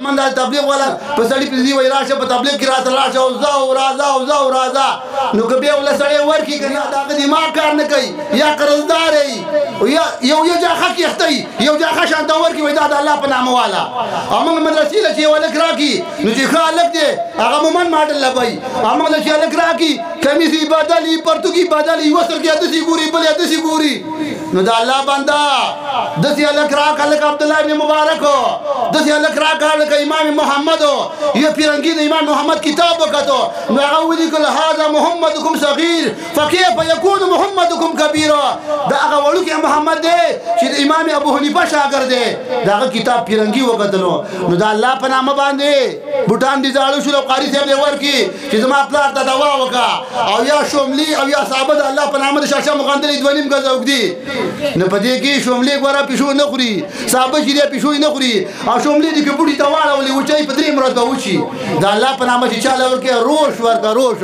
من دا تبلیغ والا په سړی پریزي وای راشه په تبلیغ کې راته راشه او زاو راځه نو که بیا ول سړی ورکی کنه دا دماغ کار نه کوي یا قرضدار یا یو ځخه کېختي یو ځخه شانته ورکی وای دا د الله په نامه والا امنګ مدرسې له چې ولک راکی نو چې خالق دی هغه مومن ماډل لبای امنګ له چې ولک راکی کمیسي بدلی پرتګي بدلی وسر کې د سی ګوري بل د سی ګوري نو دا الله بندا د سی ولک راک الک عبد الله ابن مبارک د سی ولک راک امام محمد یہ پیرنگی نے امام محمد کتاب وکتو نو هغه ودی کله هاذا محمدکم صغیر فكيف يكون محمدکم کبیرا دا هغه وړو کې محمد دی چې امام ابو حنیفه شاګرد دی دا کتاب پیرنگی وکتلو نو دا الله په نامه باندې بوتان دي زالو شو قاری صاحب له ورکی چې زما پلار ته دوا وکا او یا شوملی او یا صاحب د الله په نامه د شاشه مغندلې دونیم غزوګ دي نه پدې کې شوملی ګورا پښو نه خوري صاحب چې پښو نه خوري او شوملی دي کې بوډي تواړه ولې وچای په درې مراد به وچی دا الله په نامه چې چاله ورکه روش ورکا روش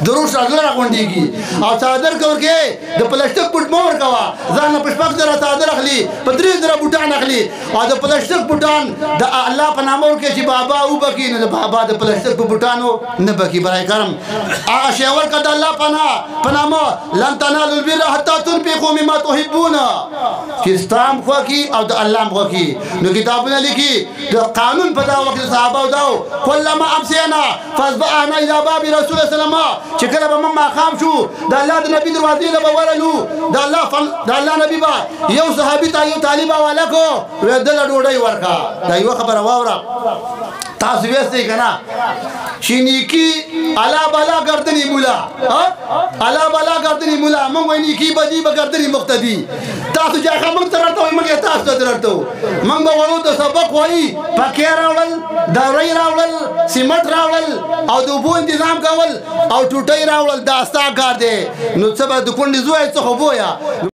دروش اغلر غونډيږي او صادر ورکه د پلاستیک بوټ مور کوا ځان په شپږ درا صادر اخلي په درې درا بوټان اخلي او د پلاستیک بوټان د الله په نامه ورکه چې بابا او بکی نه بابا د پلاستیک بوټانو نه بکی برای کرم هغه شی ورکه د الله په نامه لن تنالوا البر حتى تنفقوا مما تحبون چې ستام خو کی او د الله خو کی نو کتابونه لیکي قانون پتا وخت صحابه داو کلمہ امسینا فاصبحنا الى باب رسول الله صلی الله علیه وسلم چې کله به ما خام شو د الله د نبی دروازې له ورلو د الله نبی با یو صحابي ته یو طالب والا کو ودل ډوډۍ ورکا دا یو خبره واوره تاسو وېستې کنه شینیکی الا بالا گردنی مولا الا بالا گردنی مولا مونږ ویني کی بدی به گردنی مقتدی تاسو چې موږ ترته وي موږ تاسو ترته موږ به ورو د سبق وایي پکې راول دوري راول سیمټ راول او د اوبو تنظیم کول او ټوټي راول دا ستا کار دی نو څه به د کونډې زوی څه خو بویا